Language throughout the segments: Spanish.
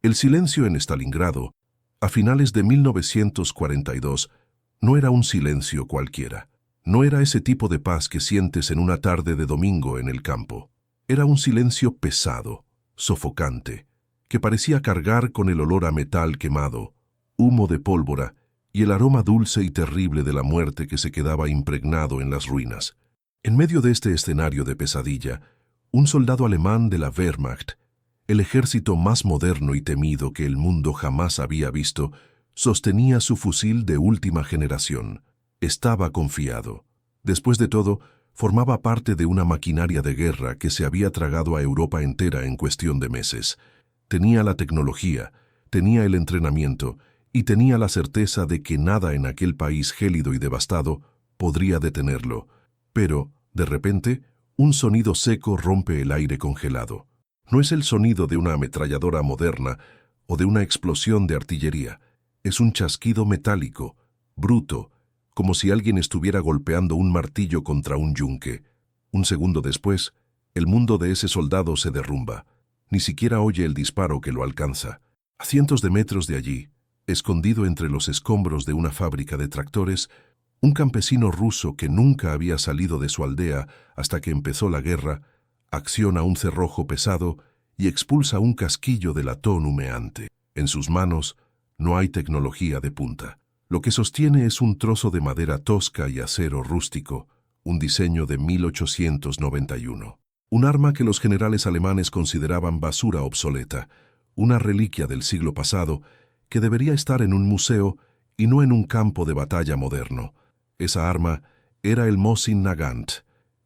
El silencio en Stalingrado, a finales de 1942, no era un silencio cualquiera. No era ese tipo de paz que sientes en una tarde de domingo en el campo. Era un silencio pesado, sofocante, que parecía cargar con el olor a metal quemado, humo de pólvora y el aroma dulce y terrible de la muerte que se quedaba impregnado en las ruinas. En medio de este escenario de pesadilla, un soldado alemán de la Wehrmacht, el ejército más moderno y temido que el mundo jamás había visto, sostenía su fusil de última generación. Estaba confiado. Después de todo, formaba parte de una maquinaria de guerra que se había tragado a Europa entera en cuestión de meses. Tenía la tecnología, tenía el entrenamiento y tenía la certeza de que nada en aquel país gélido y devastado podría detenerlo. Pero, de repente, un sonido seco rompe el aire congelado. No es el sonido de una ametralladora moderna o de una explosión de artillería. Es un chasquido metálico, bruto, como si alguien estuviera golpeando un martillo contra un yunque. Un segundo después, el mundo de ese soldado se derrumba. Ni siquiera oye el disparo que lo alcanza. A cientos de metros de allí, escondido entre los escombros de una fábrica de tractores, un campesino ruso que nunca había salido de su aldea hasta que empezó la guerra, acciona un cerrojo pesado y expulsa un casquillo de latón humeante. En sus manos no hay tecnología de punta. Lo que sostiene es un trozo de madera tosca y acero rústico, un diseño de 1891. Un arma que los generales alemanes consideraban basura obsoleta, una reliquia del siglo pasado que debería estar en un museo y no en un campo de batalla moderno. Esa arma era el Mosin Nagant,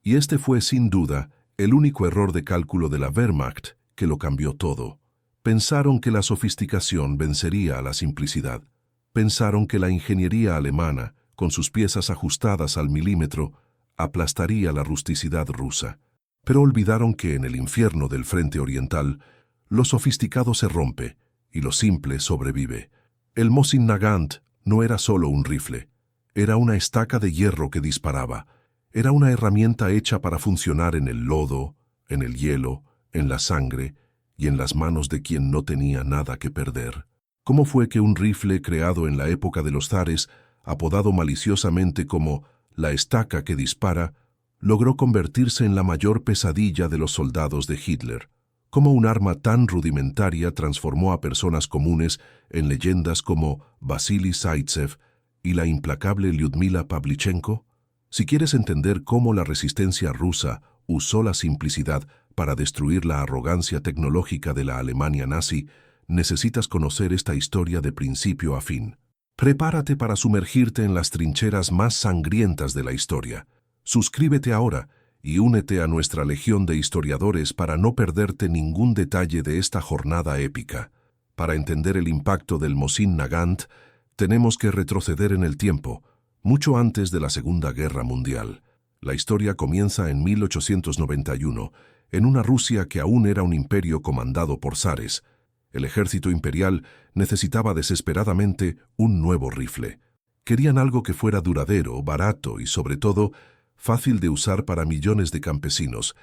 y este fue sin duda el único error de cálculo de la Wehrmacht que lo cambió todo. Pensaron que la sofisticación vencería a la simplicidad. Pensaron que la ingeniería alemana, con sus piezas ajustadas al milímetro, aplastaría la rusticidad rusa. Pero olvidaron que en el infierno del frente oriental, lo sofisticado se rompe y lo simple sobrevive. El Mosin Nagant no era solo un rifle, era una estaca de hierro que disparaba. Era una herramienta hecha para funcionar en el lodo, en el hielo, en la sangre y en las manos de quien no tenía nada que perder. ¿Cómo fue que un rifle creado en la época de los zares, apodado maliciosamente como la estaca que dispara, logró convertirse en la mayor pesadilla de los soldados de Hitler? ¿Cómo un arma tan rudimentaria transformó a personas comunes en leyendas como Vasily Zaitsev y la implacable Lyudmila Pavlichenko? Si quieres entender cómo la resistencia rusa usó la simplicidad para destruir la arrogancia tecnológica de la Alemania nazi, necesitas conocer esta historia de principio a fin. Prepárate para sumergirte en las trincheras más sangrientas de la historia. Suscríbete ahora y únete a nuestra legión de historiadores para no perderte ningún detalle de esta jornada épica. Para entender el impacto del Mosin Nagant, tenemos que retroceder en el tiempo, mucho antes de la Segunda Guerra Mundial. La historia comienza en 1891, en una Rusia que aún era un imperio comandado por zares. El ejército imperial necesitaba desesperadamente un nuevo rifle. Querían algo que fuera duradero, barato y, sobre todo, fácil de usar para millones de campesinos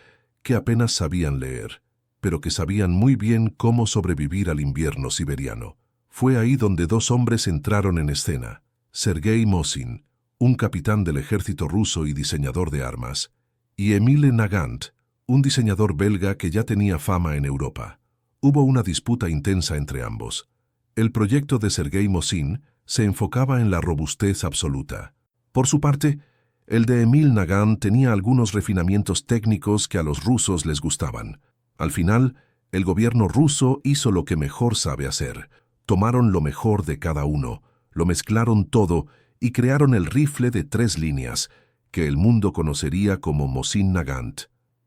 que apenas sabían leer, pero que sabían muy bien cómo sobrevivir al invierno siberiano. Fue ahí donde dos hombres entraron en escena: Sergei Mosin, un capitán del ejército ruso y diseñador de armas, y Emile Nagant, un diseñador belga que ya tenía fama en Europa. Hubo una disputa intensa entre ambos. El proyecto de Sergei Mosin se enfocaba en la robustez absoluta. Por su parte, el de Emil Nagant tenía algunos refinamientos técnicos que a los rusos les gustaban. Al final, el gobierno ruso hizo lo que mejor sabe hacer. Tomaron lo mejor de cada uno, lo mezclaron todo y crearon el rifle de 3 líneas, que el mundo conocería como Mosin Nagant.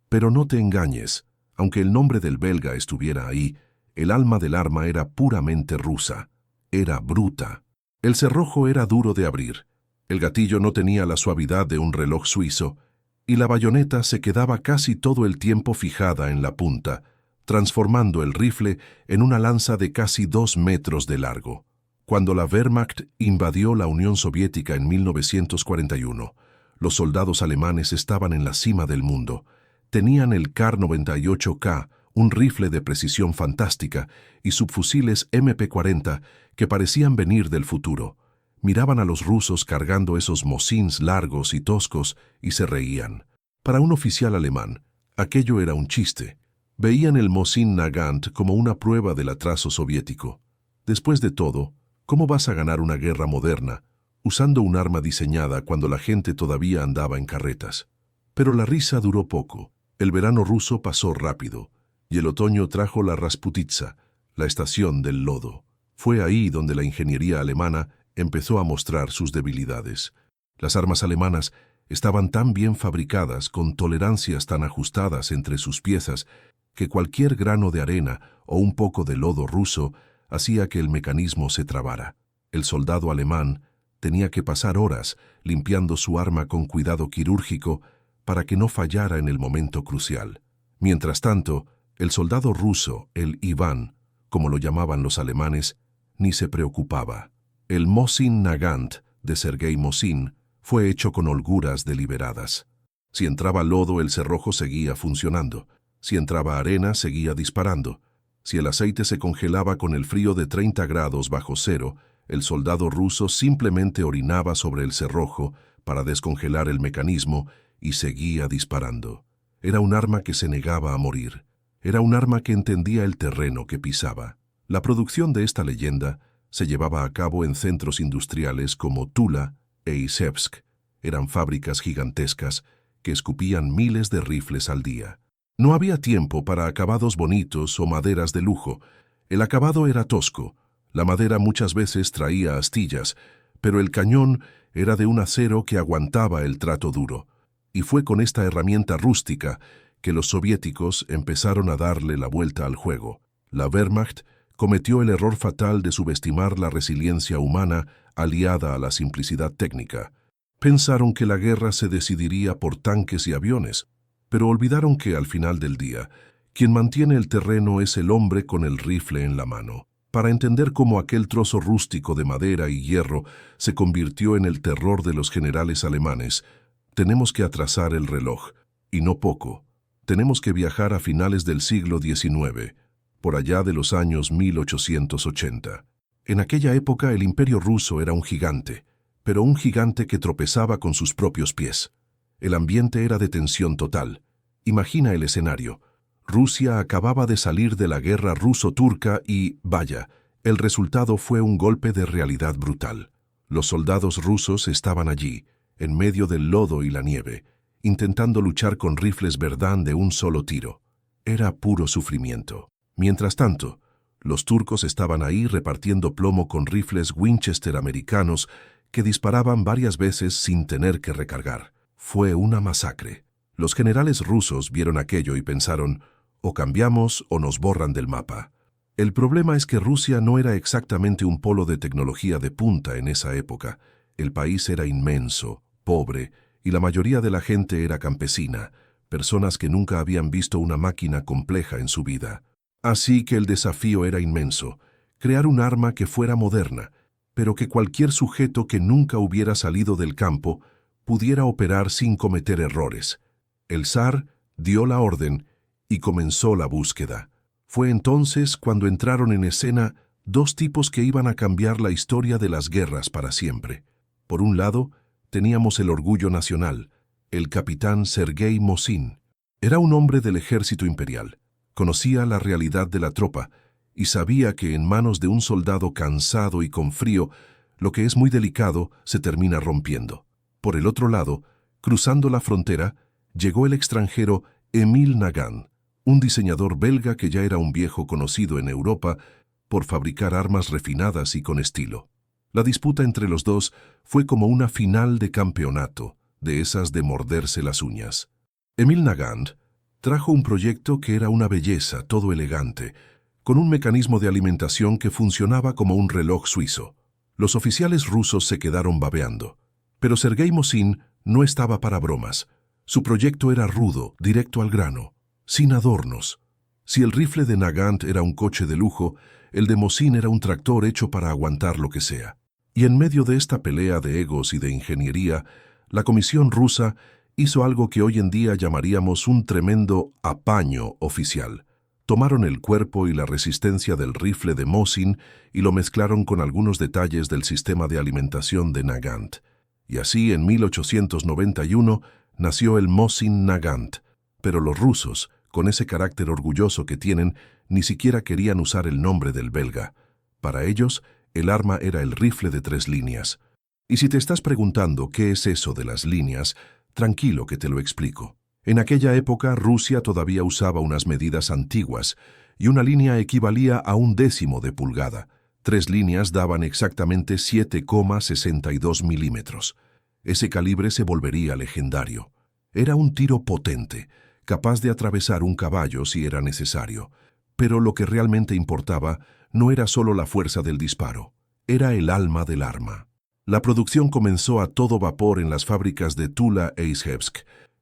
Pero no te engañes, aunque el nombre del belga estuviera ahí, el alma del arma era puramente rusa. Era bruta. El cerrojo era duro de abrir. El gatillo no tenía la suavidad de un reloj suizo, y la bayoneta se quedaba casi todo el tiempo fijada en la punta, transformando el rifle en una lanza de casi 2 metros de largo. Cuando la Wehrmacht invadió la Unión Soviética en 1941, los soldados alemanes estaban en la cima del mundo. Tenían el Kar 98K, un rifle de precisión fantástica y subfusiles MP-40 que parecían venir del futuro. Miraban a los rusos cargando esos Mosins largos y toscos y se reían. Para un oficial alemán, aquello era un chiste. Veían el Mosin Nagant como una prueba del atraso soviético. Después de todo, ¿cómo vas a ganar una guerra moderna usando un arma diseñada cuando la gente todavía andaba en carretas? Pero la risa duró poco. El verano ruso pasó rápido y el otoño trajo la Rasputitsa, la estación del lodo. Fue ahí donde la ingeniería alemana empezó a mostrar sus debilidades. Las armas alemanas estaban tan bien fabricadas, con tolerancias tan ajustadas entre sus piezas, que cualquier grano de arena o un poco de lodo ruso hacía que el mecanismo se trabara. El soldado alemán tenía que pasar horas limpiando su arma con cuidado quirúrgico para que no fallara en el momento crucial. Mientras tanto, el soldado ruso, el Iván, como lo llamaban los alemanes, ni se preocupaba. El Mosin Nagant de Sergei Mosin fue hecho con holguras deliberadas. Si entraba lodo, el cerrojo seguía funcionando. Si entraba arena, seguía disparando. Si el aceite se congelaba con el frío de 30 grados bajo cero, el soldado ruso simplemente orinaba sobre el cerrojo para descongelar el mecanismo y seguía disparando. Era un arma que se negaba a morir. Era un arma que entendía el terreno que pisaba. La producción de esta leyenda se llevaba a cabo en centros industriales como Tula e Izhevsk. Eran fábricas gigantescas que escupían miles de rifles al día. No había tiempo para acabados bonitos o maderas de lujo. El acabado era tosco. La madera muchas veces traía astillas, pero el cañón era de un acero que aguantaba el trato duro. Y fue con esta herramienta rústica que los soviéticos empezaron a darle la vuelta al juego. La Wehrmacht cometió el error fatal de subestimar la resiliencia humana aliada a la simplicidad técnica. Pensaron que la guerra se decidiría por tanques y aviones, pero olvidaron que al final del día, quien mantiene el terreno es el hombre con el rifle en la mano. Para entender cómo aquel trozo rústico de madera y hierro se convirtió en el terror de los generales alemanes, tenemos que atrasar el reloj, y no poco. Tenemos que viajar a finales del siglo XIX, por allá de los años 1880. En aquella época el imperio ruso era un gigante, pero un gigante que tropezaba con sus propios pies. El ambiente era de tensión total. Imagina el escenario. Rusia acababa de salir de la guerra ruso-turca y, vaya, el resultado fue un golpe de realidad brutal. Los soldados rusos estaban allí, en medio del lodo y la nieve, intentando luchar con rifles Verdán de un solo tiro. Era puro sufrimiento. Mientras tanto, los turcos estaban ahí repartiendo plomo con rifles Winchester americanos que disparaban varias veces sin tener que recargar. Fue una masacre. Los generales rusos vieron aquello y pensaron, o cambiamos o nos borran del mapa. El problema es que Rusia no era exactamente un polo de tecnología de punta en esa época. El país era inmenso, pobre, y la mayoría de la gente era campesina, personas que nunca habían visto una máquina compleja en su vida. Así que el desafío era inmenso, crear un arma que fuera moderna, pero que cualquier sujeto que nunca hubiera salido del campo pudiera operar sin cometer errores. El zar dio la orden y comenzó la búsqueda. Fue entonces cuando entraron en escena dos tipos que iban a cambiar la historia de las guerras para siempre. Por un lado, teníamos el orgullo nacional, el capitán Sergei Mosin. Era un hombre del ejército imperial. Conocía la realidad de la tropa y sabía que en manos de un soldado cansado y con frío, lo que es muy delicado se termina rompiendo. Por el otro lado, cruzando la frontera, llegó el extranjero Emil Nagant, un diseñador belga que ya era un viejo conocido en Europa por fabricar armas refinadas y con estilo. La disputa entre los dos fue como una final de campeonato, de esas de morderse las uñas. Emil Nagant trajo un proyecto que era una belleza, todo elegante, con un mecanismo de alimentación que funcionaba como un reloj suizo. Los oficiales rusos se quedaron babeando, pero Sergei Mosin no estaba para bromas. Su proyecto era rudo, directo al grano, sin adornos. Si el rifle de Nagant era un coche de lujo, el de Mosin era un tractor hecho para aguantar lo que sea. Y en medio de esta pelea de egos y de ingeniería, la Comisión rusa hizo algo que hoy en día llamaríamos un tremendo apaño oficial. Tomaron el cuerpo y la resistencia del rifle de Mosin y lo mezclaron con algunos detalles del sistema de alimentación de Nagant. Y así, en 1891, nació el Mosin Nagant. Pero los rusos, con ese carácter orgulloso que tienen, ni siquiera querían usar el nombre del belga. Para ellos, el arma era el rifle de 3 líneas. Y si te estás preguntando qué es eso de las líneas, tranquilo que te lo explico. En aquella época, Rusia todavía usaba unas medidas antiguas, y una línea equivalía a 1/10 de pulgada. 3 líneas daban exactamente 7,62 milímetros. Ese calibre se volvería legendario. Era un tiro potente, capaz de atravesar un caballo si era necesario. Pero lo que realmente importaba no era solo la fuerza del disparo, era el alma del arma. La producción comenzó a todo vapor en las fábricas de Tula e Izhevsk.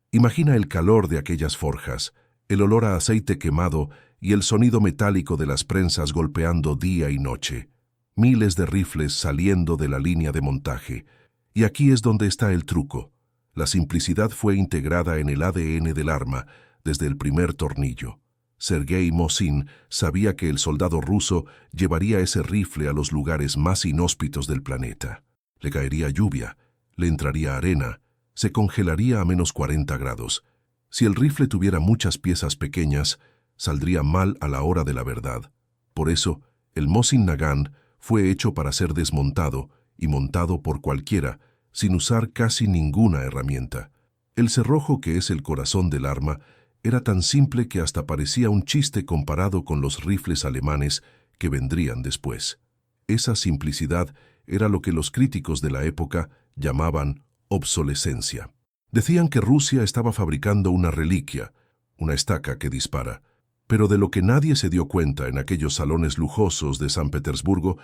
Imagina el calor de aquellas forjas, el olor a aceite quemado y el sonido metálico de las prensas golpeando día y noche. Miles de rifles saliendo de la línea de montaje. Y aquí es donde está el truco. La simplicidad fue integrada en el ADN del arma desde el primer tornillo. Sergei Mosin sabía que el soldado ruso llevaría ese rifle a los lugares más inhóspitos del planeta. Le caería lluvia, le entraría arena, se congelaría a -40 grados. Si el rifle tuviera muchas piezas pequeñas, saldría mal a la hora de la verdad. Por eso, el Mosin Nagant fue hecho para ser desmontado y montado por cualquiera, sin usar casi ninguna herramienta. El cerrojo, que es el corazón del arma, era tan simple que hasta parecía un chiste comparado con los rifles alemanes que vendrían después. Esa simplicidad era lo que los críticos de la época llamaban obsolescencia. Decían que Rusia estaba fabricando una reliquia, una estaca que dispara, pero de lo que nadie se dio cuenta en aquellos salones lujosos de San Petersburgo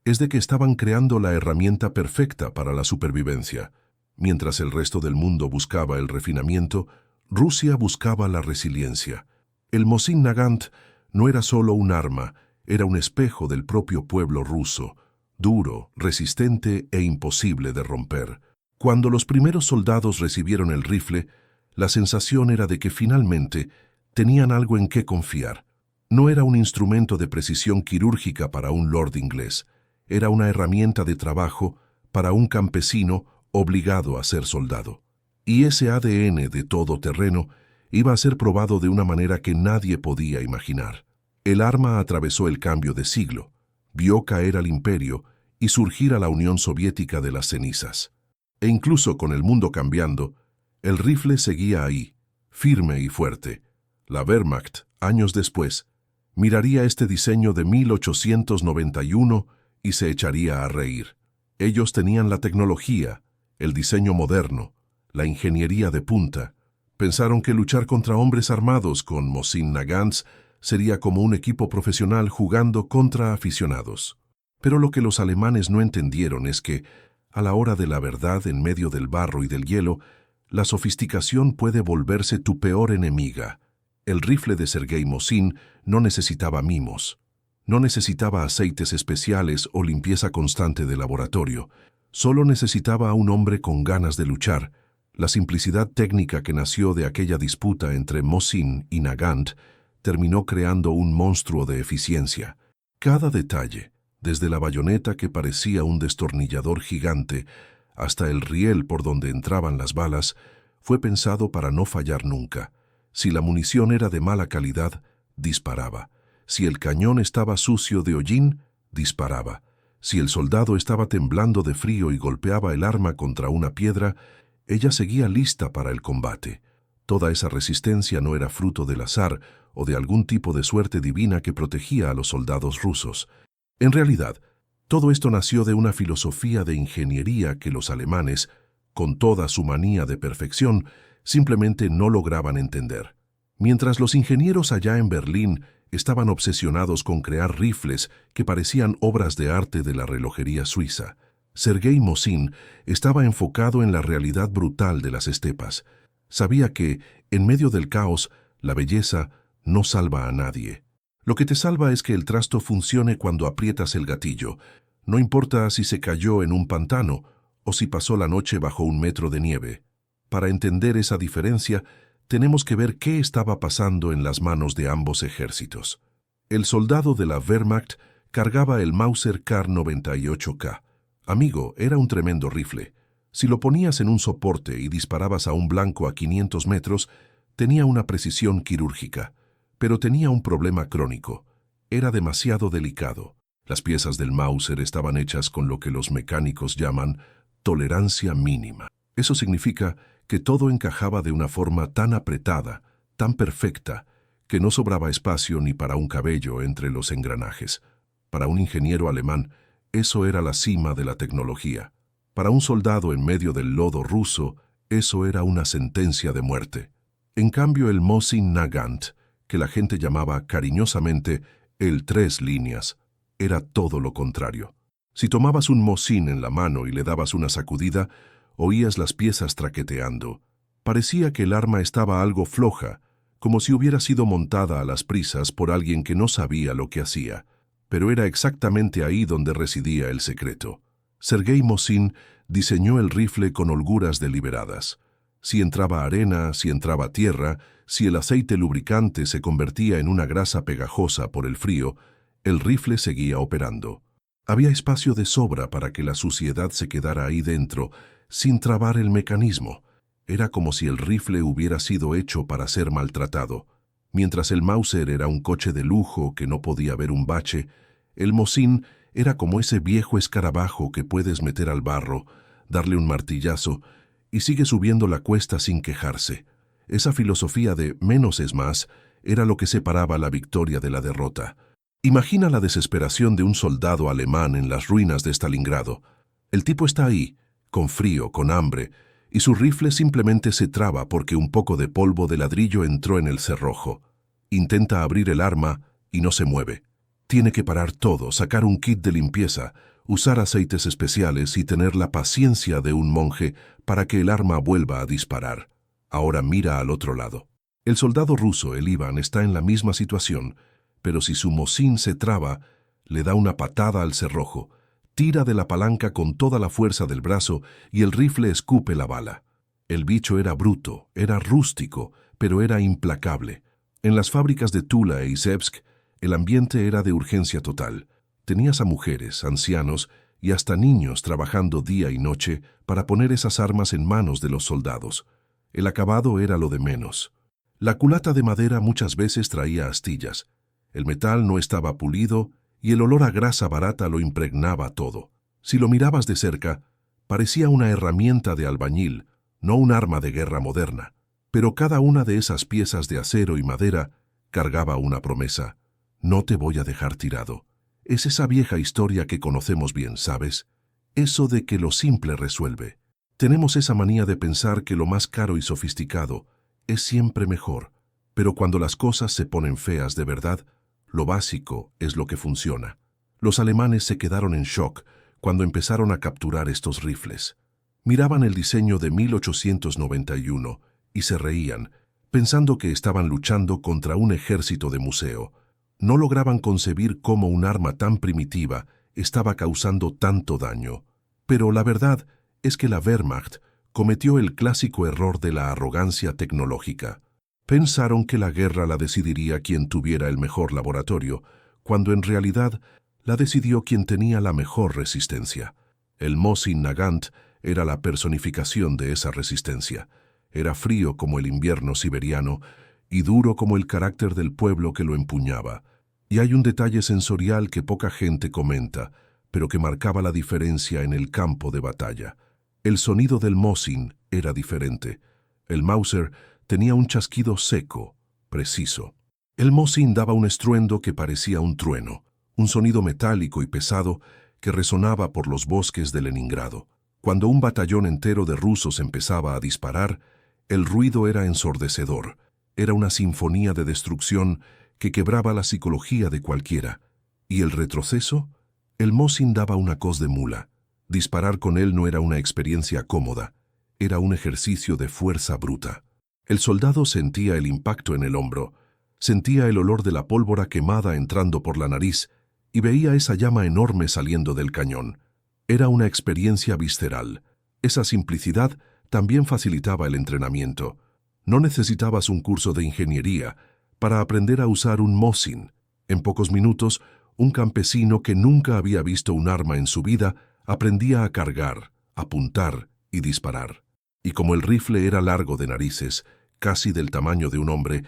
es de que estaban creando la herramienta perfecta para la supervivencia. Mientras el resto del mundo buscaba el refinamiento, Rusia buscaba la resiliencia. El Mosin Nagant no era solo un arma, era un espejo del propio pueblo ruso, duro, resistente e imposible de romper. Cuando los primeros soldados recibieron el rifle, la sensación era de que finalmente tenían algo en qué confiar. No era un instrumento de precisión quirúrgica para un lord inglés, era una herramienta de trabajo para un campesino obligado a ser soldado. Y ese ADN de todoterreno iba a ser probado de una manera que nadie podía imaginar. El arma atravesó el cambio de siglo, vio caer al imperio y surgir a la Unión Soviética de las cenizas. E incluso con el mundo cambiando, el rifle seguía ahí, firme y fuerte. La Wehrmacht, años después, miraría este diseño de 1891 y se echaría a reír. Ellos tenían la tecnología, el diseño moderno, la ingeniería de punta. Pensaron que luchar contra hombres armados con Mosin Nagants sería como un equipo profesional jugando contra aficionados. Pero lo que los alemanes no entendieron es que, a la hora de la verdad, en medio del barro y del hielo, la sofisticación puede volverse tu peor enemiga. El rifle de Sergei Mosin no necesitaba mimos, no necesitaba aceites especiales o limpieza constante de laboratorio. Solo necesitaba a un hombre con ganas de luchar. La simplicidad técnica que nació de aquella disputa entre Mosin y Nagant terminó creando un monstruo de eficiencia. Cada detalle, desde la bayoneta que parecía un destornillador gigante hasta el riel por donde entraban las balas, fue pensado para no fallar nunca. Si la munición era de mala calidad, disparaba. Si el cañón estaba sucio de hollín, disparaba. Si el soldado estaba temblando de frío y golpeaba el arma contra una piedra, ella seguía lista para el combate. Toda esa resistencia no era fruto del azar o de algún tipo de suerte divina que protegía a los soldados rusos. En realidad, todo esto nació de una filosofía de ingeniería que los alemanes, con toda su manía de perfección, simplemente no lograban entender. Mientras los ingenieros allá en Berlín estaban obsesionados con crear rifles que parecían obras de arte de la relojería suiza, Sergei Mosin estaba enfocado en la realidad brutal de las estepas. Sabía que, en medio del caos, la belleza no salva a nadie. Lo que te salva es que el trasto funcione cuando aprietas el gatillo. No importa si se cayó en un pantano o si pasó la noche bajo 1 metro de nieve. Para entender esa diferencia, tenemos que ver qué estaba pasando en las manos de ambos ejércitos. El soldado de la Wehrmacht cargaba el Mauser Kar-98K. Amigo, era un tremendo rifle. Si lo ponías en un soporte y disparabas a un blanco a 500 metros, tenía una precisión quirúrgica. Pero tenía un problema crónico. Era demasiado delicado. Las piezas del Mauser estaban hechas con lo que los mecánicos llaman tolerancia mínima. Eso significa que todo encajaba de una forma tan apretada, tan perfecta, que no sobraba espacio ni para un cabello entre los engranajes. Para un ingeniero alemán, eso era la cima de la tecnología. Para un soldado en medio del lodo ruso, eso era una sentencia de muerte. En cambio, el Mosin Nagant, que la gente llamaba cariñosamente el 3 líneas, era todo lo contrario. Si tomabas un Mosin en la mano y le dabas una sacudida, oías las piezas traqueteando. Parecía que el arma estaba algo floja, como si hubiera sido montada a las prisas por alguien que no sabía lo que hacía. Pero era exactamente ahí donde residía el secreto. Sergei Mosin diseñó el rifle con holguras deliberadas. Si entraba arena, si entraba tierra, si el aceite lubricante se convertía en una grasa pegajosa por el frío, el rifle seguía operando. Había espacio de sobra para que la suciedad se quedara ahí dentro, sin trabar el mecanismo. Era como si el rifle hubiera sido hecho para ser maltratado. Mientras el Mauser era un coche de lujo que no podía ver un bache, el Mosin era como ese viejo escarabajo que puedes meter al barro, darle un martillazo y sigue subiendo la cuesta sin quejarse. Esa filosofía de menos es más era lo que separaba la victoria de la derrota. Imagina la desesperación de un soldado alemán en las ruinas de Stalingrado. El tipo está ahí, con frío, con hambre, y su rifle simplemente se traba porque un poco de polvo de ladrillo entró en el cerrojo. Intenta abrir el arma y no se mueve. Tiene que parar todo, sacar un kit de limpieza, usar aceites especiales y tener la paciencia de un monje para que el arma vuelva a disparar. Ahora mira al otro lado. El soldado ruso, el Ivan, está en la misma situación, pero si su Mosin se traba, le da una patada al cerrojo, tira de la palanca con toda la fuerza del brazo y el rifle escupe la bala. El bicho era bruto, era rústico, pero era implacable. En las fábricas de Tula e Izhevsk, el ambiente era de urgencia total. Tenías a mujeres, ancianos y hasta niños trabajando día y noche para poner esas armas en manos de los soldados. El acabado era lo de menos. La culata de madera muchas veces traía astillas. El metal no estaba pulido y el olor a grasa barata lo impregnaba todo. Si lo mirabas de cerca, parecía una herramienta de albañil, no un arma de guerra moderna. Pero cada una de esas piezas de acero y madera cargaba una promesa. No te voy a dejar tirado. Es esa vieja historia que conocemos bien, ¿sabes? Eso de que lo simple resuelve. Tenemos esa manía de pensar que lo más caro y sofisticado es siempre mejor, pero cuando las cosas se ponen feas de verdad, lo básico es lo que funciona. Los alemanes se quedaron en shock cuando empezaron a capturar estos rifles. Miraban el diseño de 1891 y se reían, pensando que estaban luchando contra un ejército de museo. No lograban concebir cómo un arma tan primitiva estaba causando tanto daño. Pero la verdad es que la Wehrmacht cometió el clásico error de la arrogancia tecnológica. Pensaron que la guerra la decidiría quien tuviera el mejor laboratorio, cuando en realidad la decidió quien tenía la mejor resistencia. El Mosin Nagant era la personificación de esa resistencia. Era frío como el invierno siberiano y duro como el carácter del pueblo que lo empuñaba. Y hay un detalle sensorial que poca gente comenta, pero que marcaba la diferencia en el campo de batalla. El sonido del Mosin era diferente. El Mauser tenía un chasquido seco, preciso. El Mosin daba un estruendo que parecía un trueno, un sonido metálico y pesado que resonaba por los bosques de Leningrado. Cuando un batallón entero de rusos empezaba a disparar, el ruido era ensordecedor. Era una sinfonía de destrucción que quebraba la psicología de cualquiera. ¿Y el retroceso? El Mosin daba una coz de mula. Disparar con él no era una experiencia cómoda, era un ejercicio de fuerza bruta. El soldado sentía el impacto en el hombro, sentía el olor de la pólvora quemada entrando por la nariz y veía esa llama enorme saliendo del cañón. Era una experiencia visceral. Esa simplicidad también facilitaba el entrenamiento. No necesitabas un curso de ingeniería para aprender a usar un Mosin. En pocos minutos, un campesino que nunca había visto un arma en su vida aprendía a cargar, apuntar y disparar. Y como el rifle era largo de narices, casi del tamaño de un hombre,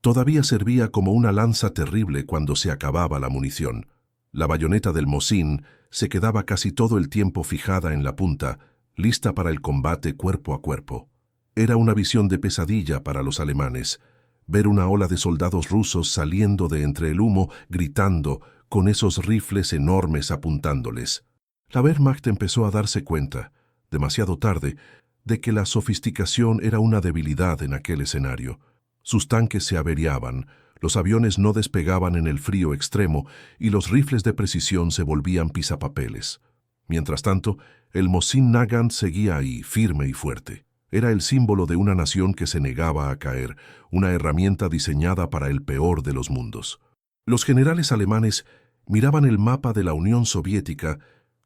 todavía servía como una lanza terrible cuando se acababa la munición. La bayoneta del Mosin se quedaba casi todo el tiempo fijada en la punta, lista para el combate cuerpo a cuerpo. Era una visión de pesadilla para los alemanes, ver una ola de soldados rusos saliendo de entre el humo, gritando, con esos rifles enormes apuntándoles. La Wehrmacht empezó a darse cuenta, demasiado tarde, de que la sofisticación era una debilidad en aquel escenario. Sus tanques se averiaban, los aviones no despegaban en el frío extremo y los rifles de precisión se volvían pisapapeles. Mientras tanto, el Mosin Nagant seguía ahí, firme y fuerte. Era el símbolo de una nación que se negaba a caer, una herramienta diseñada para el peor de los mundos. Los generales alemanes miraban el mapa de la Unión Soviética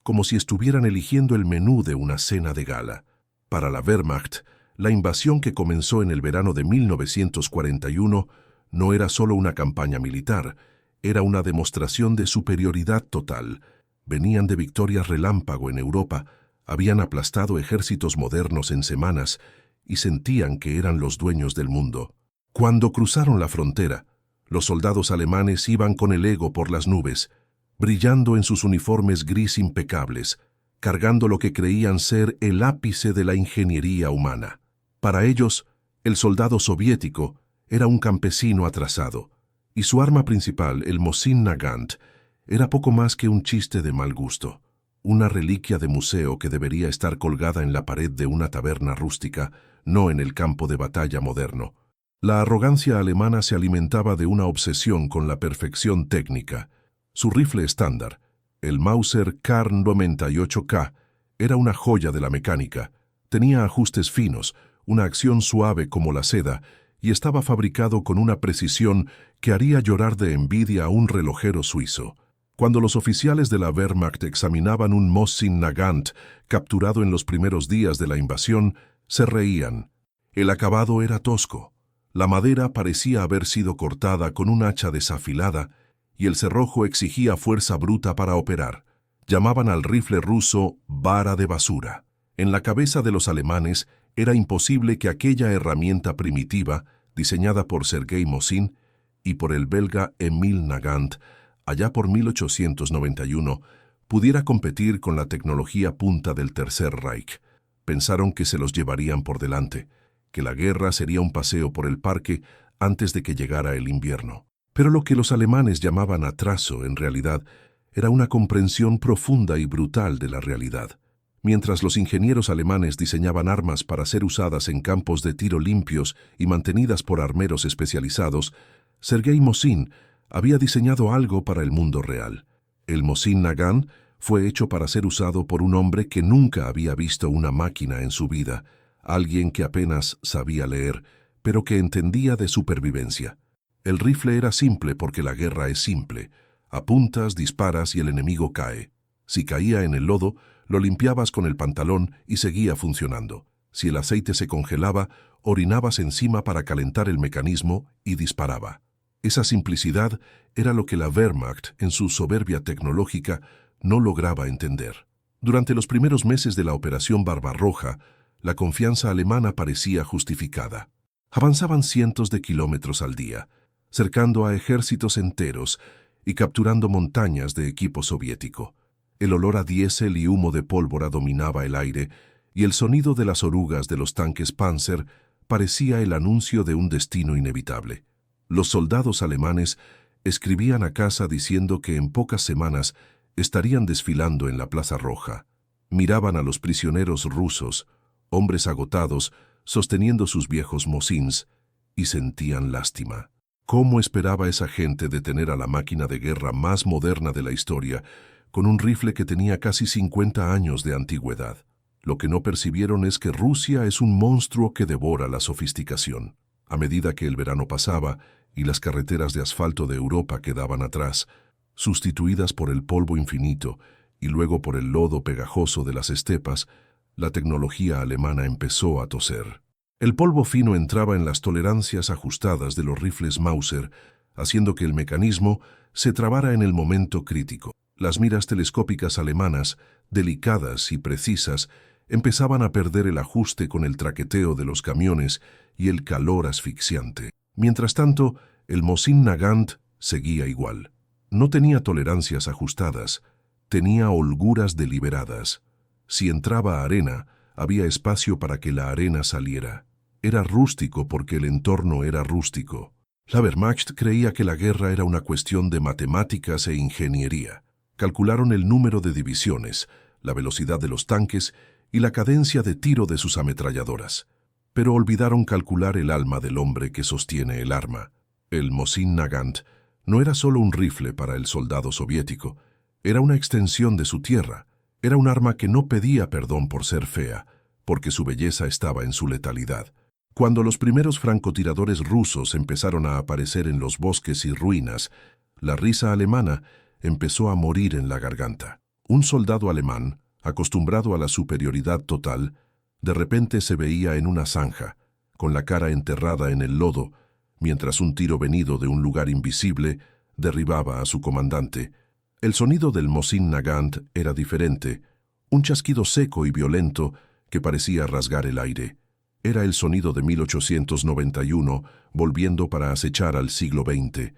como si estuvieran eligiendo el menú de una cena de gala. Para la Wehrmacht, la invasión que comenzó en el verano de 1941 no era solo una campaña militar, era una demostración de superioridad total. Venían de victorias relámpago en Europa, habían aplastado ejércitos modernos en semanas y sentían que eran los dueños del mundo. Cuando cruzaron la frontera, los soldados alemanes iban con el ego por las nubes, brillando en sus uniformes gris impecables, cargando lo que creían ser el ápice de la ingeniería humana. Para ellos, el soldado soviético era un campesino atrasado, y su arma principal, el Mosin Nagant, era poco más que un chiste de mal gusto, una reliquia de museo que debería estar colgada en la pared de una taberna rústica, no en el campo de batalla moderno. La arrogancia alemana se alimentaba de una obsesión con la perfección técnica. Su rifle estándar, el Mauser Kar 98K, era una joya de la mecánica. Tenía ajustes finos, una acción suave como la seda, y estaba fabricado con una precisión que haría llorar de envidia a un relojero suizo. Cuando los oficiales de la Wehrmacht examinaban un Mosin Nagant capturado en los primeros días de la invasión, se reían. El acabado era tosco. La madera parecía haber sido cortada con un hacha desafilada y el cerrojo exigía fuerza bruta para operar. Llamaban al rifle ruso vara de basura. En la cabeza de los alemanes era imposible que aquella herramienta primitiva, diseñada por Sergei Mosin y por el belga Emil Nagant, allá por 1891, pudiera competir con la tecnología punta del Tercer Reich. Pensaron que se los llevarían por delante, que la guerra sería un paseo por el parque antes de que llegara el invierno. Pero lo que los alemanes llamaban atraso, en realidad, era una comprensión profunda y brutal de la realidad. Mientras los ingenieros alemanes diseñaban armas para ser usadas en campos de tiro limpios y mantenidas por armeros especializados, Sergei Mosin había diseñado algo para el mundo real. El Mosin Nagant fue hecho para ser usado por un hombre que nunca había visto una máquina en su vida, alguien que apenas sabía leer, pero que entendía de supervivencia. El rifle era simple porque la guerra es simple. Apuntas, disparas y el enemigo cae. Si caía en el lodo, lo limpiabas con el pantalón y seguía funcionando. Si el aceite se congelaba, orinabas encima para calentar el mecanismo y disparaba. Esa simplicidad era lo que la Wehrmacht, en su soberbia tecnológica, no lograba entender. Durante los primeros meses de la Operación Barbarroja, la confianza alemana parecía justificada. Avanzaban cientos de kilómetros al día, cercando a ejércitos enteros y capturando montañas de equipo soviético. El olor a diésel y humo de pólvora dominaba el aire, y el sonido de las orugas de los tanques Panzer parecía el anuncio de un destino inevitable. Los soldados alemanes escribían a casa diciendo que en pocas semanas estarían desfilando en la Plaza Roja. Miraban a los prisioneros rusos, hombres agotados, sosteniendo sus viejos Mosins, y sentían lástima. ¿Cómo esperaba esa gente detener a la máquina de guerra más moderna de la historia con un rifle que tenía casi 50 años de antigüedad? Lo que no percibieron es que Rusia es un monstruo que devora la sofisticación. A medida que el verano pasaba y las carreteras de asfalto de Europa quedaban atrás, sustituidas por el polvo infinito y luego por el lodo pegajoso de las estepas, la tecnología alemana empezó a toser. El polvo fino entraba en las tolerancias ajustadas de los rifles Mauser, haciendo que el mecanismo se trabara en el momento crítico. Las miras telescópicas alemanas, delicadas y precisas, empezaban a perder el ajuste con el traqueteo de los camiones y el calor asfixiante. Mientras tanto, el Mosin Nagant seguía igual. No tenía tolerancias ajustadas, tenía holguras deliberadas. Si entraba arena, había espacio para que la arena saliera. Era rústico porque el entorno era rústico. La Wehrmacht creía que la guerra era una cuestión de matemáticas e ingeniería. Calcularon el número de divisiones, la velocidad de los tanques y la cadencia de tiro de sus ametralladoras. Pero olvidaron calcular el alma del hombre que sostiene el arma. El Mosin Nagant no era solo un rifle para el soldado soviético, era una extensión de su tierra. Era un arma que no pedía perdón por ser fea, porque su belleza estaba en su letalidad. Cuando los primeros francotiradores rusos empezaron a aparecer en los bosques y ruinas, la risa alemana empezó a morir en la garganta. Un soldado alemán, acostumbrado a la superioridad total, de repente se veía en una zanja, con la cara enterrada en el lodo, mientras un tiro venido de un lugar invisible derribaba a su comandante. El sonido del Mosin Nagant era diferente, un chasquido seco y violento que parecía rasgar el aire. Era el sonido de 1891, volviendo para acechar al siglo XX.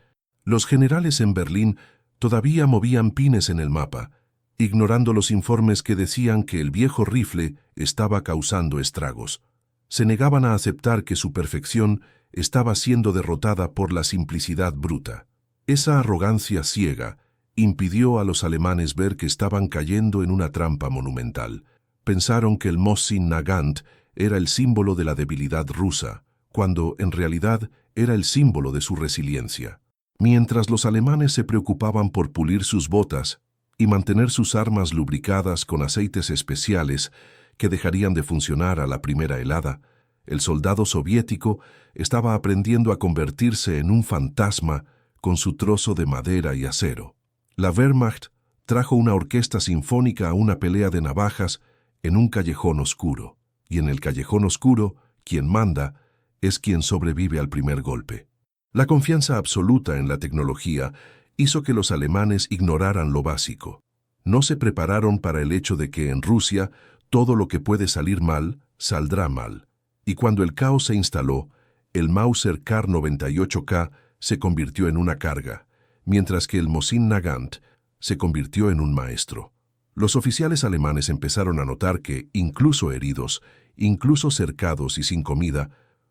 Los generales en Berlín todavía movían pines en el mapa, ignorando los informes que decían que el viejo rifle estaba causando estragos. Se negaban a aceptar que su perfección estaba siendo derrotada por la simplicidad bruta. Esa arrogancia ciega impidió a los alemanes ver que estaban cayendo en una trampa monumental. Pensaron que el Mosin Nagant era el símbolo de la debilidad rusa, cuando en realidad era el símbolo de su resiliencia. Mientras los alemanes se preocupaban por pulir sus botas y mantener sus armas lubricadas con aceites especiales que dejarían de funcionar a la primera helada, el soldado soviético estaba aprendiendo a convertirse en un fantasma con su trozo de madera y acero. La Wehrmacht trajo una orquesta sinfónica a una pelea de navajas en un callejón oscuro, y en el callejón oscuro, quien manda es quien sobrevive al primer golpe. La confianza absoluta en la tecnología hizo que los alemanes ignoraran lo básico. No se prepararon para el hecho de que en Rusia todo lo que puede salir mal, saldrá mal. Y cuando el caos se instaló, el Mauser Kar 98K se convirtió en una carga, mientras que el Mosin Nagant se convirtió en un maestro. Los oficiales alemanes empezaron a notar que, incluso heridos, incluso cercados y sin comida,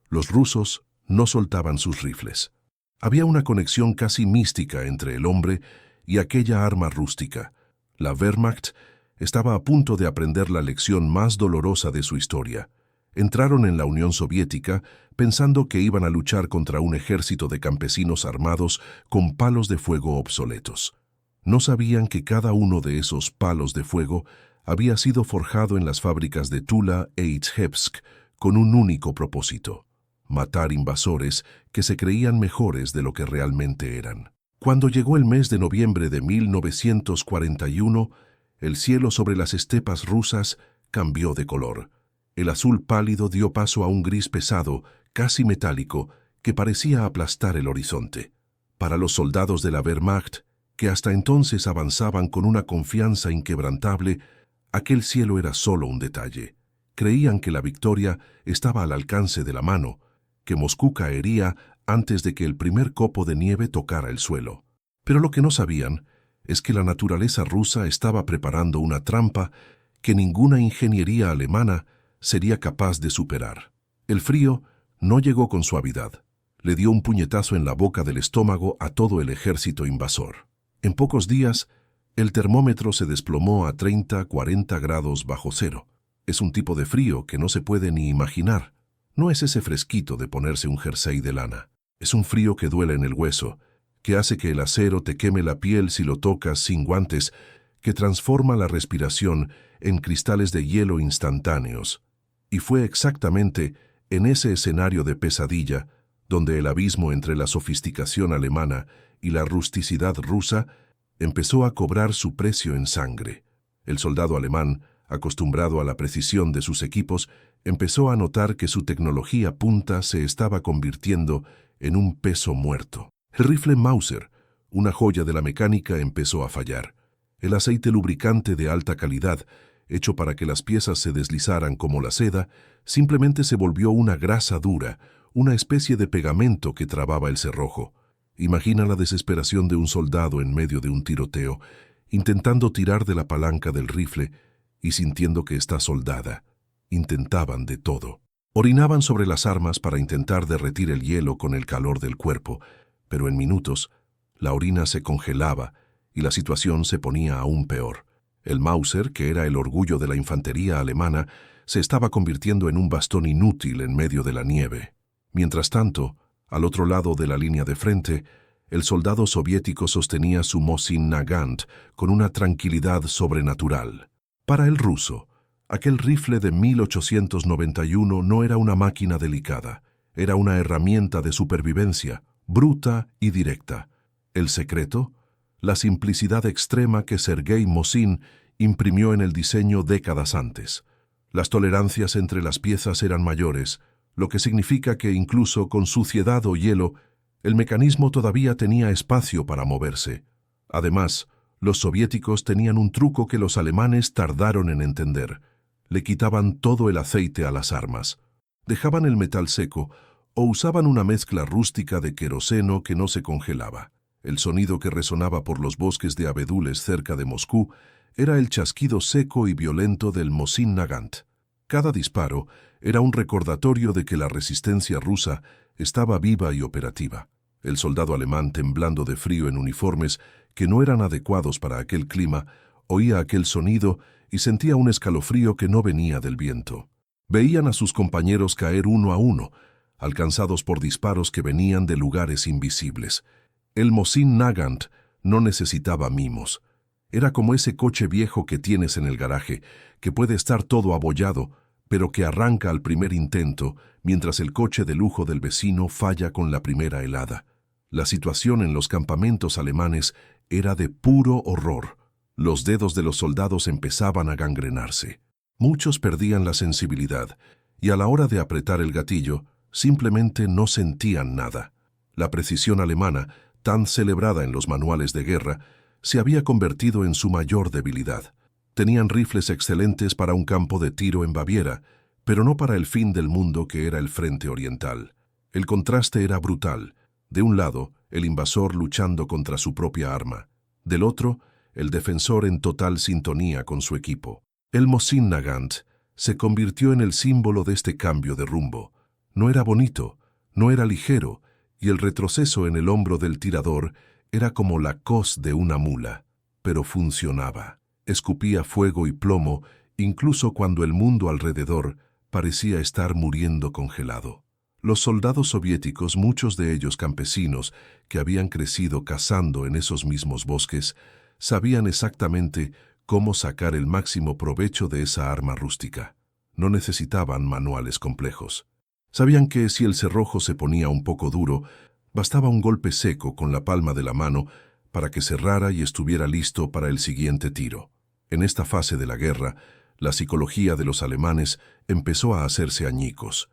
los rusos no soltaban sus rifles. Había una conexión casi mística entre el hombre y aquella arma rústica. La Wehrmacht estaba a punto de aprender la lección más dolorosa de su historia. Entraron en la Unión Soviética pensando que iban a luchar contra un ejército de campesinos armados con palos de fuego obsoletos. No sabían que cada uno de esos palos de fuego había sido forjado en las fábricas de Tula e Izhevsk con un único propósito: matar invasores que se creían mejores de lo que realmente eran. Cuando llegó el mes de noviembre de 1941, el cielo sobre las estepas rusas cambió de color. El azul pálido dio paso a un gris pesado, casi metálico, que parecía aplastar el horizonte. Para los soldados de la Wehrmacht, que hasta entonces avanzaban con una confianza inquebrantable, aquel cielo era solo un detalle. Creían que la victoria estaba al alcance de la mano, que Moscú caería antes de que el primer copo de nieve tocara el suelo. Pero lo que no sabían es que la naturaleza rusa estaba preparando una trampa que ninguna ingeniería alemana sería capaz de superar. El frío no llegó con suavidad. Le dio un puñetazo en la boca del estómago a todo el ejército invasor. En pocos días, el termómetro se desplomó a 30-40 grados bajo cero. Es un tipo de frío que no se puede ni imaginar. No es ese fresquito de ponerse un jersey de lana. Es un frío que duele en el hueso, que hace que el acero te queme la piel si lo tocas sin guantes, que transforma la respiración en cristales de hielo instantáneos. Y fue exactamente en ese escenario de pesadilla donde el abismo entre la sofisticación alemana y la rusticidad rusa empezó a cobrar su precio en sangre. El soldado alemán Acostumbrado a la precisión de sus equipos, empezó a notar que su tecnología punta se estaba convirtiendo en un peso muerto. El rifle Mauser, una joya de la mecánica, empezó a fallar. El aceite lubricante de alta calidad, hecho para que las piezas se deslizaran como la seda, simplemente se volvió una grasa dura, una especie de pegamento que trababa el cerrojo. Imagina la desesperación de un soldado en medio de un tiroteo, intentando tirar de la palanca del rifle y sintiendo que está soldada. Intentaban de todo. Orinaban sobre las armas para intentar derretir el hielo con el calor del cuerpo, pero en minutos la orina se congelaba y la situación se ponía aún peor. El Mauser, que era el orgullo de la infantería alemana, se estaba convirtiendo en un bastón inútil en medio de la nieve. Mientras tanto, al otro lado de la línea de frente, el soldado soviético sostenía su Mosin Nagant con una tranquilidad sobrenatural. Para el ruso, aquel rifle de 1891 no era una máquina delicada, era una herramienta de supervivencia, bruta y directa. El secreto, la simplicidad extrema que Sergei Mosin imprimió en el diseño décadas antes. Las tolerancias entre las piezas eran mayores, lo que significa que incluso con suciedad o hielo, el mecanismo todavía tenía espacio para moverse. Además, los soviéticos tenían un truco que los alemanes tardaron en entender. Le quitaban todo el aceite a las armas. Dejaban el metal seco o usaban una mezcla rústica de queroseno que no se congelaba. El sonido que resonaba por los bosques de abedules cerca de Moscú era el chasquido seco y violento del Mosin Nagant. Cada disparo era un recordatorio de que la resistencia rusa estaba viva y operativa. El soldado alemán, temblando de frío en uniformes que no eran adecuados para aquel clima, oía aquel sonido y sentía un escalofrío que no venía del viento. Veían a sus compañeros caer uno a uno, alcanzados por disparos que venían de lugares invisibles. El Mosin Nagant no necesitaba mimos. Era como ese coche viejo que tienes en el garaje, que puede estar todo abollado, pero que arranca al primer intento, mientras el coche de lujo del vecino falla con la primera helada. La situación en los campamentos alemanes era de puro horror. Los dedos de los soldados empezaban a gangrenarse. Muchos perdían la sensibilidad, y a la hora de apretar el gatillo, simplemente no sentían nada. La precisión alemana, tan celebrada en los manuales de guerra, se había convertido en su mayor debilidad. Tenían rifles excelentes para un campo de tiro en Baviera, pero no para el fin del mundo que era el frente oriental. El contraste era brutal. De un lado, el invasor luchando contra su propia arma. Del otro, el defensor en total sintonía con su equipo. El Mosin Nagant se convirtió en el símbolo de este cambio de rumbo. No era bonito, no era ligero, y el retroceso en el hombro del tirador era como la coz de una mula, pero funcionaba. Escupía fuego y plomo, incluso cuando el mundo alrededor parecía estar muriendo congelado. Los soldados soviéticos, muchos de ellos campesinos que habían crecido cazando en esos mismos bosques, sabían exactamente cómo sacar el máximo provecho de esa arma rústica. No necesitaban manuales complejos. Sabían que si el cerrojo se ponía un poco duro, bastaba un golpe seco con la palma de la mano para que cerrara y estuviera listo para el siguiente tiro. En esta fase de la guerra, la psicología de los alemanes empezó a hacerse añicos.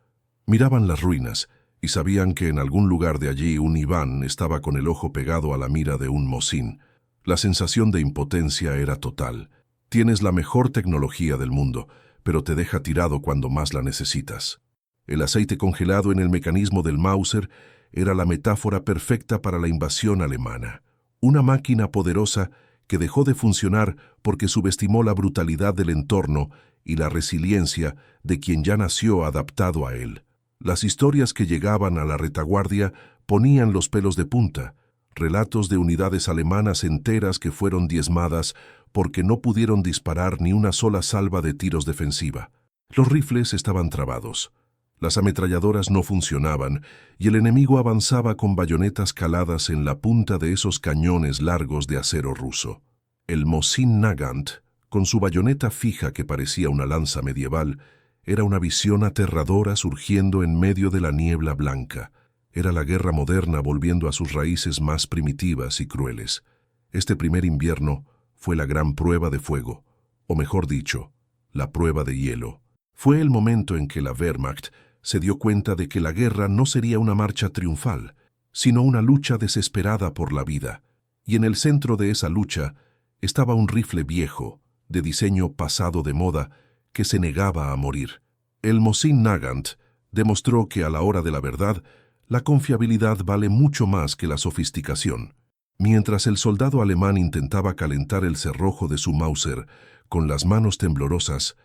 Miraban las ruinas y sabían que en algún lugar de allí un Iván estaba con el ojo pegado a la mira de un Mosin. La sensación de impotencia era total. Tienes la mejor tecnología del mundo, pero te deja tirado cuando más la necesitas. El aceite congelado en el mecanismo del Mauser era la metáfora perfecta para la invasión alemana. Una máquina poderosa que dejó de funcionar porque subestimó la brutalidad del entorno y la resiliencia de quien ya nació adaptado a él. Las historias que llegaban a la retaguardia ponían los pelos de punta, relatos de unidades alemanas enteras que fueron diezmadas porque no pudieron disparar ni una sola salva de tiros defensiva. Los rifles estaban trabados. Las ametralladoras no funcionaban y el enemigo avanzaba con bayonetas caladas en la punta de esos cañones largos de acero ruso. El Mosin Nagant, con su bayoneta fija que parecía una lanza medieval, era una visión aterradora surgiendo en medio de la niebla blanca. Era la guerra moderna volviendo a sus raíces más primitivas y crueles. Este primer invierno fue la gran prueba de fuego, o mejor dicho, la prueba de hielo. Fue el momento en que la Wehrmacht se dio cuenta de que la guerra no sería una marcha triunfal, sino una lucha desesperada por la vida. Y en el centro de esa lucha estaba un rifle viejo, de diseño pasado de moda, que se negaba a morir. El Mosin Nagant demostró que a la hora de la verdad, la confiabilidad vale mucho más que la sofisticación. Mientras el soldado alemán intentaba calentar el cerrojo de su Mauser con las manos temblorosas,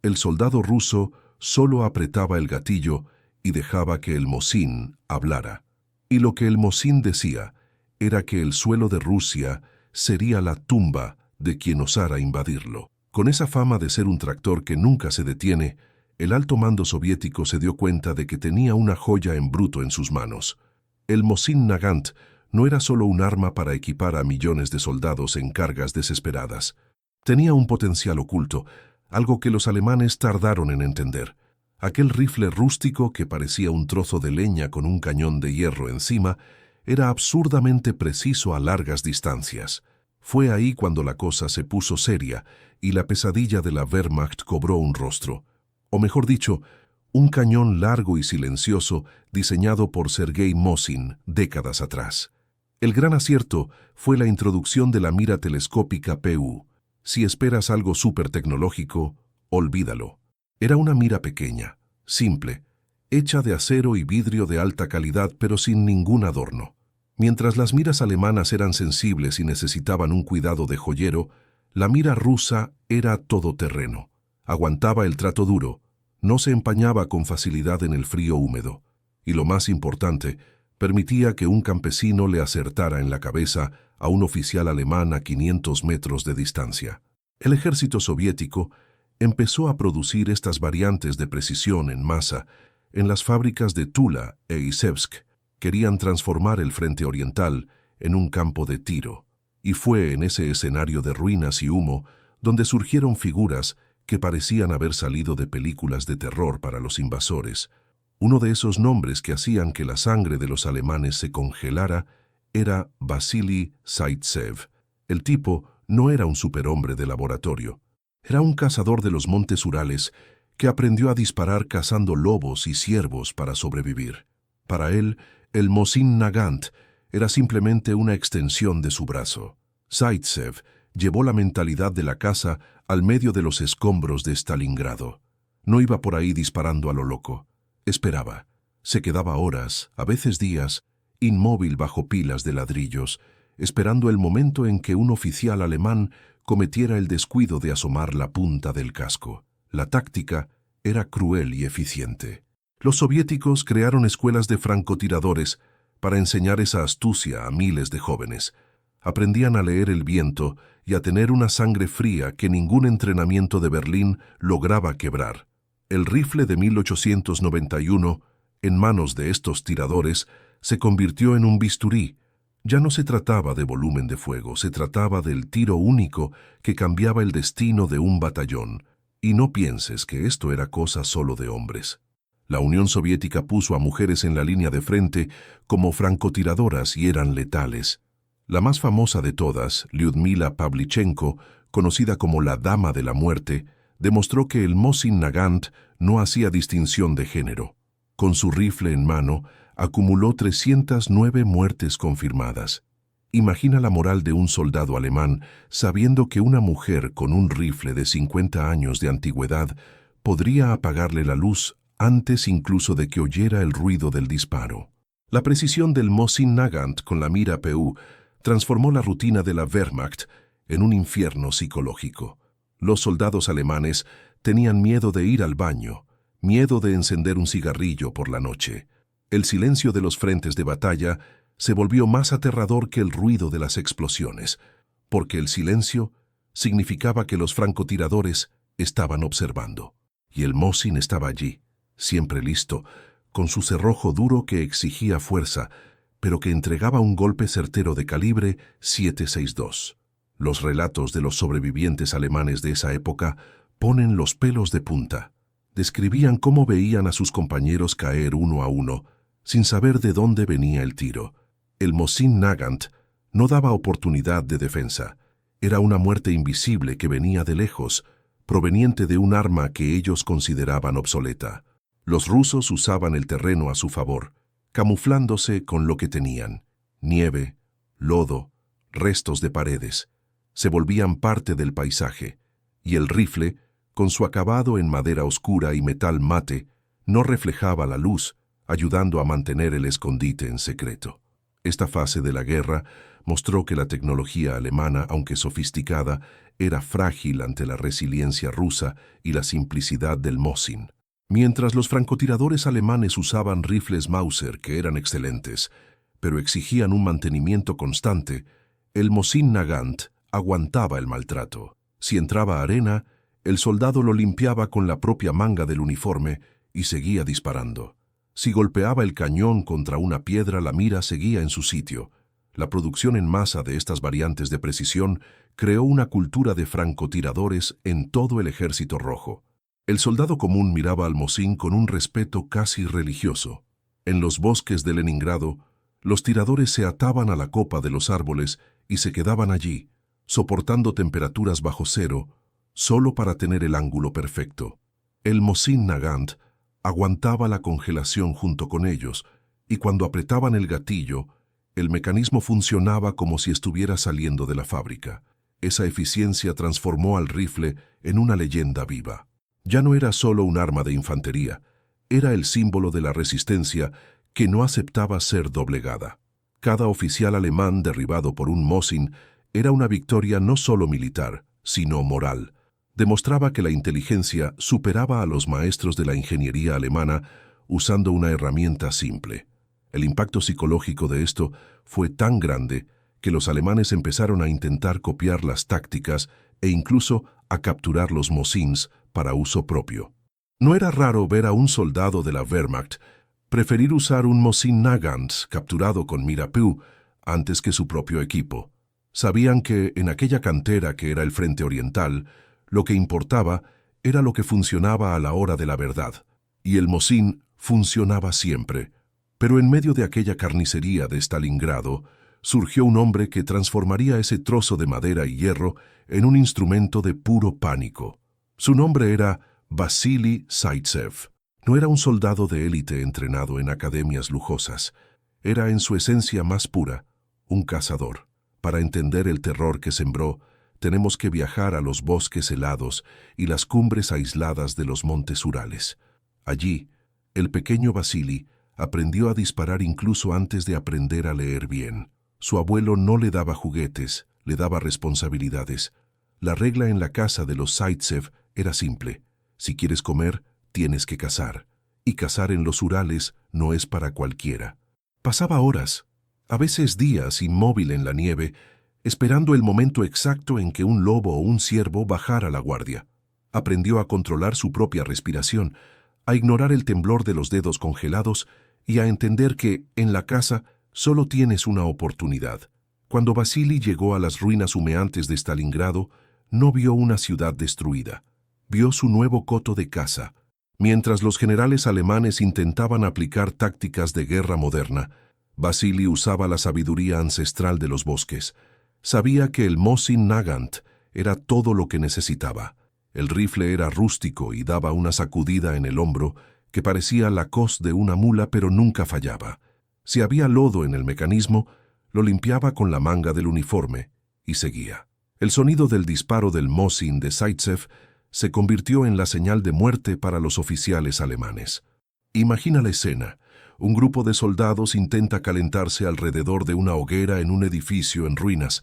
el soldado ruso solo apretaba el gatillo y dejaba que el Mosin hablara. Y lo que el Mosin decía era que el suelo de Rusia sería la tumba de quien osara invadirlo. Con esa fama de ser un tractor que nunca se detiene, el alto mando soviético se dio cuenta de que tenía una joya en bruto en sus manos. El Mosin Nagant no era solo un arma para equipar a millones de soldados en cargas desesperadas. Tenía un potencial oculto, algo que los alemanes tardaron en entender. Aquel rifle rústico que parecía un trozo de leña con un cañón de hierro encima era absurdamente preciso a largas distancias. Fue ahí cuando la cosa se puso seria y la pesadilla de la Wehrmacht cobró un rostro. O mejor dicho, un cañón largo y silencioso diseñado por Sergei Mosin décadas atrás. El gran acierto fue la introducción de la mira telescópica PU. Si esperas algo súper tecnológico, olvídalo. Era una mira pequeña, simple, hecha de acero y vidrio de alta calidad pero sin ningún adorno. Mientras las miras alemanas eran sensibles y necesitaban un cuidado de joyero, la mira rusa era todoterreno. Aguantaba el trato duro, no se empañaba con facilidad en el frío húmedo. Y lo más importante, permitía que un campesino le acertara en la cabeza a un oficial alemán a 500 metros de distancia. El ejército soviético empezó a producir estas variantes de precisión en masa en las fábricas de Tula e Izhevsk. Querían transformar el frente oriental en un campo de tiro. Y fue en ese escenario de ruinas y humo donde surgieron figuras que parecían haber salido de películas de terror para los invasores. Uno de esos nombres que hacían que la sangre de los alemanes se congelara era Vasily Zaitsev. El tipo no era un superhombre de laboratorio. Era un cazador de los montes Urales que aprendió a disparar cazando lobos y ciervos para sobrevivir. Para él, el Mosin Nagant era simplemente una extensión de su brazo. Zaitsev llevó la mentalidad de la caza al medio de los escombros de Stalingrado. No iba por ahí disparando a lo loco. Esperaba. Se quedaba horas, a veces días, inmóvil bajo pilas de ladrillos, esperando el momento en que un oficial alemán cometiera el descuido de asomar la punta del casco. La táctica era cruel y eficiente. Los soviéticos crearon escuelas de francotiradores para enseñar esa astucia a miles de jóvenes. Aprendían a leer el viento y a tener una sangre fría que ningún entrenamiento de Berlín lograba quebrar. El rifle de 1891, en manos de estos tiradores, se convirtió en un bisturí. Ya no se trataba de volumen de fuego, se trataba del tiro único que cambiaba el destino de un batallón. Y no pienses que esto era cosa solo de hombres. La Unión Soviética puso a mujeres en la línea de frente como francotiradoras y eran letales. La más famosa de todas, Lyudmila Pavlichenko, conocida como la Dama de la Muerte, demostró que el Mosin Nagant no hacía distinción de género. Con su rifle en mano, acumuló 309 muertes confirmadas. Imagina la moral de un soldado alemán sabiendo que una mujer con un rifle de 50 años de antigüedad podría apagarle la luz antes incluso de que oyera el ruido del disparo. La precisión del Mosin Nagant con la mira PU transformó la rutina de la Wehrmacht en un infierno psicológico. Los soldados alemanes tenían miedo de ir al baño, miedo de encender un cigarrillo por la noche. El silencio de los frentes de batalla se volvió más aterrador que el ruido de las explosiones, porque el silencio significaba que los francotiradores estaban observando. Y el Mosin estaba allí, siempre listo, con su cerrojo duro que exigía fuerza, pero que entregaba un golpe certero de calibre 7.62. Los relatos de los sobrevivientes alemanes de esa época ponen los pelos de punta. Describían cómo veían a sus compañeros caer uno a uno, sin saber de dónde venía el tiro. El Mosin Nagant no daba oportunidad de defensa. Era una muerte invisible que venía de lejos, proveniente de un arma que ellos consideraban obsoleta. Los rusos usaban el terreno a su favor, camuflándose con lo que tenían: nieve, lodo, restos de paredes. Se volvían parte del paisaje, y el rifle, con su acabado en madera oscura y metal mate, no reflejaba la luz, ayudando a mantener el escondite en secreto. Esta fase de la guerra mostró que la tecnología alemana, aunque sofisticada, era frágil ante la resiliencia rusa y la simplicidad del Mosin. Mientras los francotiradores alemanes usaban rifles Mauser que eran excelentes, pero exigían un mantenimiento constante, el Mosin Nagant aguantaba el maltrato. Si entraba arena, el soldado lo limpiaba con la propia manga del uniforme y seguía disparando. Si golpeaba el cañón contra una piedra, la mira seguía en su sitio. La producción en masa de estas variantes de precisión creó una cultura de francotiradores en todo el ejército rojo. El soldado común miraba al Mosin con un respeto casi religioso. En los bosques de Leningrado, los tiradores se ataban a la copa de los árboles y se quedaban allí, soportando temperaturas bajo cero, solo para tener el ángulo perfecto. El Mosin Nagant aguantaba la congelación junto con ellos, y cuando apretaban el gatillo, el mecanismo funcionaba como si estuviera saliendo de la fábrica. Esa eficiencia transformó al rifle en una leyenda viva. Ya no era solo un arma de infantería, era el símbolo de la resistencia que no aceptaba ser doblegada. Cada oficial alemán derribado por un Mosin era una victoria no solo militar, sino moral. Demostraba que la inteligencia superaba a los maestros de la ingeniería alemana usando una herramienta simple. El impacto psicológico de esto fue tan grande que los alemanes empezaron a intentar copiar las tácticas e incluso a capturar los Mosins para uso propio. No era raro ver a un soldado de la Wehrmacht preferir usar un Mosin Nagant capturado con Mirapu antes que su propio equipo. Sabían que en aquella cantera que era el Frente Oriental, lo que importaba era lo que funcionaba a la hora de la verdad, y el Mosin funcionaba siempre. Pero en medio de aquella carnicería de Stalingrado, surgió un hombre que transformaría ese trozo de madera y hierro en un instrumento de puro pánico. Su nombre era Vasily Zaitsev. No era un soldado de élite entrenado en academias lujosas. Era en su esencia más pura, un cazador. Para entender el terror que sembró, tenemos que viajar a los bosques helados y las cumbres aisladas de los montes Urales. Allí, el pequeño Vasily aprendió a disparar incluso antes de aprender a leer bien. Su abuelo no le daba juguetes, le daba responsabilidades. La regla en la casa de los Zaitsev era simple: si quieres comer, tienes que cazar. Y cazar en los Urales no es para cualquiera. Pasaba horas, a veces días, inmóvil en la nieve, esperando el momento exacto en que un lobo o un ciervo bajara la guardia. Aprendió a controlar su propia respiración, a ignorar el temblor de los dedos congelados y a entender que, en la caza, solo tienes una oportunidad. Cuando Vasily llegó a las ruinas humeantes de Stalingrado, no vio una ciudad destruida. Vio su nuevo coto de caza. Mientras los generales alemanes intentaban aplicar tácticas de guerra moderna, Vasily usaba la sabiduría ancestral de los bosques. Sabía que el Mosin Nagant era todo lo que necesitaba. El rifle era rústico y daba una sacudida en el hombro que parecía la coz de una mula, pero nunca fallaba. Si había lodo en el mecanismo, lo limpiaba con la manga del uniforme y seguía. El sonido del disparo del Mosin de Zaitsev se convirtió en la señal de muerte para los oficiales alemanes. Imagina la escena. Un grupo de soldados intenta calentarse alrededor de una hoguera en un edificio en ruinas.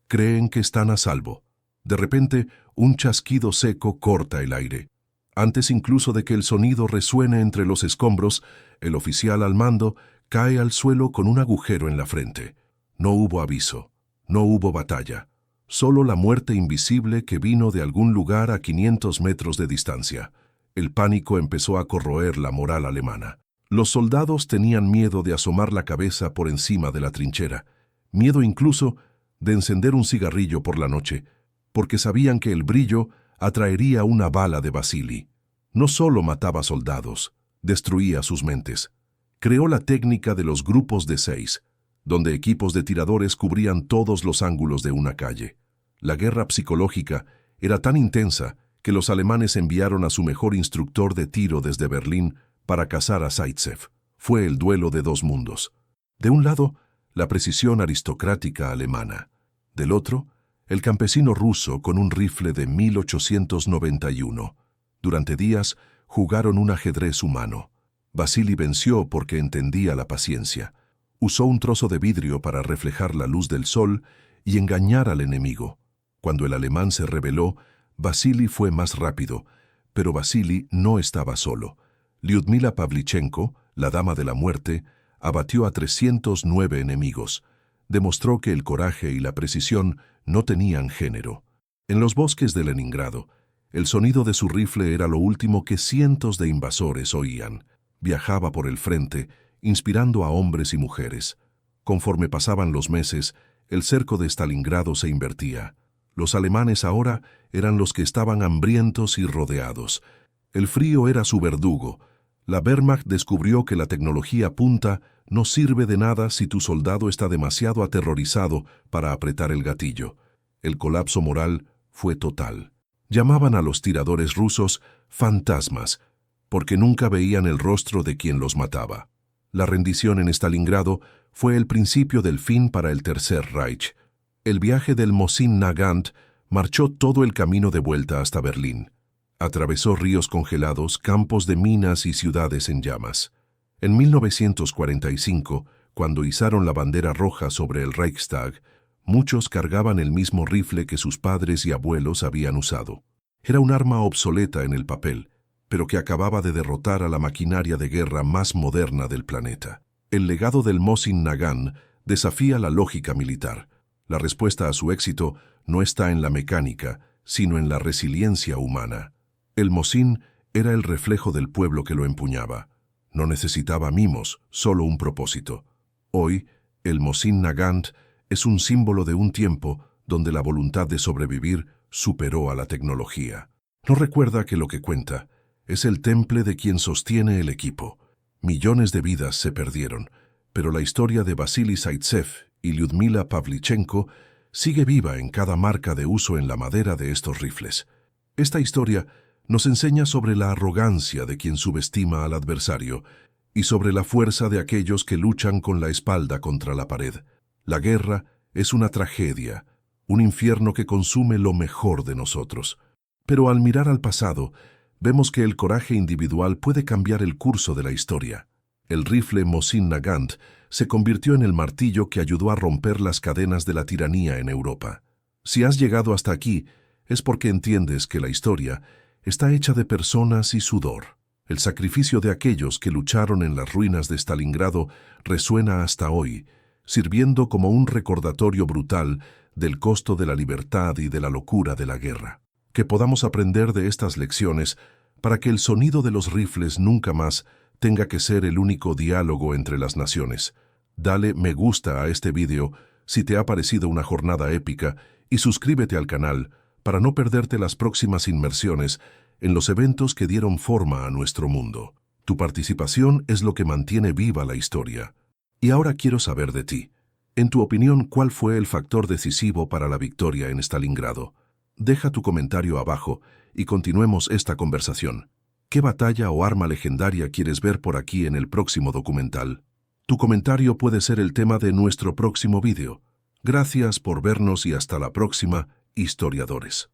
Creen que están a salvo. De repente, un chasquido seco corta el aire. Antes incluso de que el sonido resuene entre los escombros, el oficial al mando cae al suelo con un agujero en la frente. No hubo aviso, no hubo batalla, solo la muerte invisible que vino de algún lugar a 500 metros de distancia. El pánico empezó a corroer la moral alemana. Los soldados tenían miedo de asomar la cabeza por encima de la trinchera, miedo incluso de encender un cigarrillo por la noche, porque sabían que el brillo atraería una bala de Vasily. No solo mataba soldados, destruía sus mentes. Creó la técnica de los grupos de 6, donde equipos de tiradores cubrían todos los ángulos de una calle. La guerra psicológica era tan intensa que los alemanes enviaron a su mejor instructor de tiro desde Berlín para cazar a Zaitsev. Fue el duelo de dos mundos. De un lado, la precisión aristocrática alemana. Del otro, el campesino ruso con un rifle de 1891. Durante días, jugaron un ajedrez humano. Vasili venció porque entendía la paciencia. Usó un trozo de vidrio para reflejar la luz del sol y engañar al enemigo. Cuando el alemán se rebeló, Vasili fue más rápido, pero Vasili no estaba solo. Lyudmila Pavlichenko, la dama de la muerte, abatió a 309 enemigos. Demostró que el coraje y la precisión no tenían género. En los bosques de Leningrado, el sonido de su rifle era lo último que cientos de invasores oían. Viajaba por el frente, inspirando a hombres y mujeres. Conforme pasaban los meses, el cerco de Stalingrado se invertía. Los alemanes ahora eran los que estaban hambrientos y rodeados. El frío era su verdugo. La Wehrmacht descubrió que la tecnología punta no sirve de nada si tu soldado está demasiado aterrorizado para apretar el gatillo. El colapso moral fue total. Llamaban a los tiradores rusos fantasmas, porque nunca veían el rostro de quien los mataba. La rendición en Stalingrado fue el principio del fin para el Tercer Reich. El viaje del Mosin Nagant marchó todo el camino de vuelta hasta Berlín. Atravesó ríos congelados, campos de minas y ciudades en llamas. En 1945, cuando izaron la bandera roja sobre el Reichstag, muchos cargaban el mismo rifle que sus padres y abuelos habían usado. Era un arma obsoleta en el papel, pero que acababa de derrotar a la maquinaria de guerra más moderna del planeta. El legado del Mosin Nagant desafía la lógica militar. La respuesta a su éxito no está en la mecánica, sino en la resiliencia humana. El Mosin era el reflejo del pueblo que lo empuñaba. No necesitaba mimos, solo un propósito. Hoy, el Mosin Nagant es un símbolo de un tiempo donde la voluntad de sobrevivir superó a la tecnología. No recuerda que lo que cuenta es el temple de quien sostiene el equipo. Millones de vidas se perdieron, pero la historia de Vasili Zaitsev y Lyudmila Pavlichenko sigue viva en cada marca de uso en la madera de estos rifles. Esta historia nos enseña sobre la arrogancia de quien subestima al adversario y sobre la fuerza de aquellos que luchan con la espalda contra la pared. La guerra es una tragedia, un infierno que consume lo mejor de nosotros. Pero al mirar al pasado, vemos que el coraje individual puede cambiar el curso de la historia. El rifle Mosin Nagant se convirtió en el martillo que ayudó a romper las cadenas de la tiranía en Europa. Si has llegado hasta aquí, es porque entiendes que la historia está hecha de personas y sudor. El sacrificio de aquellos que lucharon en las ruinas de Stalingrado resuena hasta hoy, sirviendo como un recordatorio brutal del costo de la libertad y de la locura de la guerra. Que podamos aprender de estas lecciones para que el sonido de los rifles nunca más tenga que ser el único diálogo entre las naciones. Dale me gusta a este video si te ha parecido una jornada épica y suscríbete al canal para no perderte las próximas inmersiones en los eventos que dieron forma a nuestro mundo. Tu participación es lo que mantiene viva la historia. Y ahora quiero saber de ti. En tu opinión, ¿cuál fue el factor decisivo para la victoria en Stalingrado? Deja tu comentario abajo y continuemos esta conversación. ¿Qué batalla o arma legendaria quieres ver por aquí en el próximo documental? Tu comentario puede ser el tema de nuestro próximo video. Gracias por vernos y hasta la próxima, historiadores.